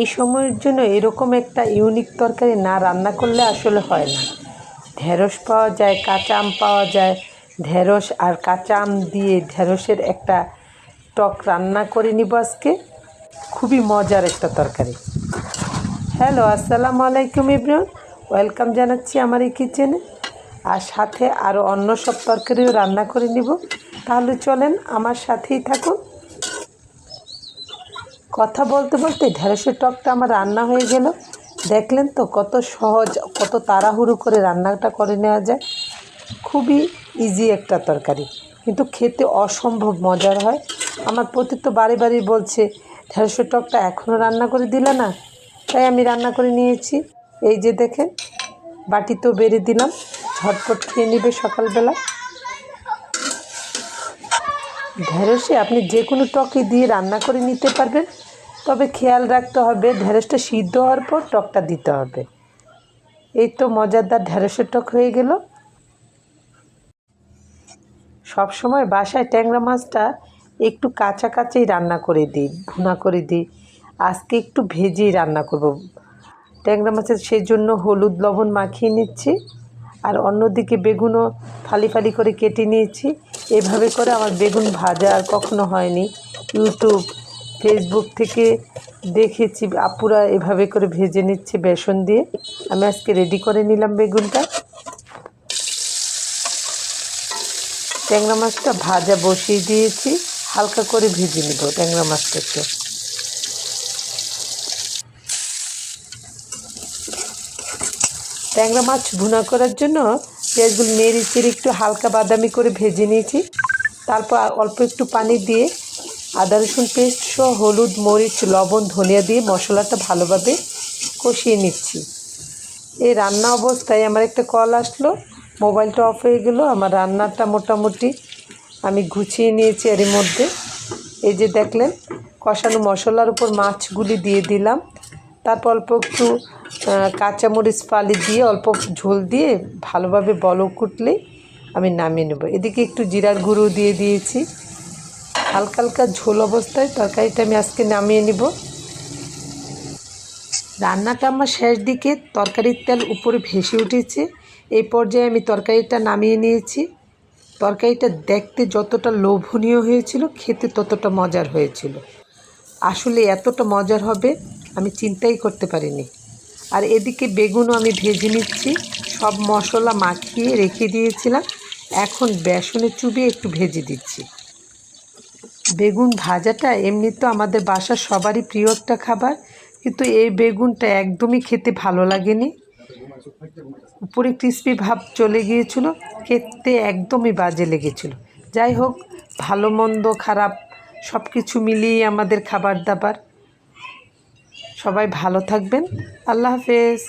এই সময়ের জন্য এরকম একটা ইউনিক তরকারি না রান্না করলে আসলে হয় না। ঢেঁড়স পাওয়া যায়, কাঁচা আম পাওয়া যায়। ঢেঁড়স আর কাঁচা আম দিয়ে ঢেঁড়সের একটা টক রান্না করে নিব আজকে। খুবই মজার একটা তরকারি। হ্যালো, আসসালামু আলাইকুম এভরিওয়ান, ওয়েলকাম জানাচ্ছি আমার এই কিচেনে। আর সাথে আরও অন্য সব তরকারিও রান্না করে নিব। তাহলে চলেন আমার সাথেই থাকুন। কথা বলতে বলতে ঢেঁড়সের টকটা আমার রান্না হয়ে গেল। দেখলেন তো কত সহজ, কত তাড়াহুড়ো করে রান্নাটা করে নেওয়া যায়। খুবই ইজি একটা তরকারি, কিন্তু খেতে অসম্ভব মজার হয়। আমার পতি তো বারে বারে বলছে, ঢেঁড়সের টকটা এখনও রান্না করে দিলে না। তাই আমি রান্না করে নিয়েছি। এই যে দেখেন, বাটিতেও বেড়ে দিলাম, ঝটপট খেয়ে নেবে সকালবেলা। ঢেঁড়সে আপনি যে কোনো টকে দিয়ে রান্না করে নিতে পারবেন, তবে খেয়াল রাখতে হবে ঢেঁড়সটা সিদ্ধ হওয়ার পর টকটা দিতে হবে। এই তো মজাদার ঢেঁড়সের টক হয়ে গেল। সব সময় বাসায় ট্যাংরা মাছটা একটু কাঁচা কাঁচাই রান্না করে দিই, ভুনা করে দিই। আজকে একটু ভেজেই রান্না করব ট্যাংরা মাছের, সেই জন্য হলুদ লবণ মাখিয়ে নিচ্ছি। আর অন্যদিকে বেগুনও ফালি ফালি করে কেটে নিয়েছি। এভাবে করে আমার বেগুন ভাজা আর কখনো হয়নি। ইউটিউব, ফেসবুক থেকে দেখেছি আপুরা এভাবে করে ভেজে নিচ্ছে বেসন দিয়ে। আমি আজকে রেডি করে নিলাম বেগুনটা। ট্যাংরা মাছটা ভাজা বসিয়ে দিয়েছি, হালকা করে ভেজে নেব ট্যাংরা মাছটাকে। ট্যাংরা মাছ ভুনা করার জন্য পেঁয়াজগুলো নেড়ে চেড়ে একটু হালকা বাদামি করে ভেজে নিয়েছি। তারপর অল্প একটু পানি দিয়ে আদা রসুন পেস্ট সহ হলুদ মরিচ লবণ ধনিয়া দিয়ে মশলাটা ভালোভাবে কষিয়ে নিচ্ছি। এই রান্না অবস্থায় আমার একটা কল আসলো, মোবাইলটা অফ হয়ে গেল। আমার রান্নাটা মোটামুটি আমি গুছিয়ে নিয়েছি এর মধ্যে। এই যে দেখলেন, কষানো মশলার উপর মাছগুলি দিয়ে দিলাম। তারপর অল্প একটু কাঁচামরিচ ফালি দিয়ে অল্প ঝোল দিয়ে ভালোভাবে বলক উঠলেই আমি নামিয়ে নেব। এদিকে একটু জিরার গুঁড়ো দিয়ে দিয়েছি। হালকা হালকা ঝোল অবস্থায় তরকারিটা আমি আজকে নামিয়ে নিব। রান্নাটা আমার শেষ দিকে, তরকারির তেল উপরে ভেসে উঠেছে। এই পর্যায়ে আমি তরকারিটা নামিয়ে নিয়েছি। তরকারিটা দেখতে যতটা লোভনীয় হয়েছিল, খেতে ততটা মজার হয়েছিল। আসলে এতটা মজার হবে আমি চিন্তাই করতে পারিনি। আর এদিকে বেগুনও আমি ভেজে নিচ্ছি। সব মশলা মাখিয়ে রেখে দিয়েছিলাম, এখন বেসনে চুবিয়ে একটু ভেজে দিচ্ছি। বেগুন ভাজাটা এমনি তো আমাদের বাসার সবারই প্রিয় একটা খাবার, কিন্তু এই বেগুনটা একদমই খেতে ভালো লাগেনি। উপরে ক্রিস্পি ভাব চলে গিয়েছিল, খেতে একদমই বাজে লেগেছিল। যাই হোক, ভালো মন্দ খারাপ সব কিছু মিলিয়ে আমাদের খাবার দাবার। সবাই ভালো থাকবেন। আল্লাহ হাফেজ।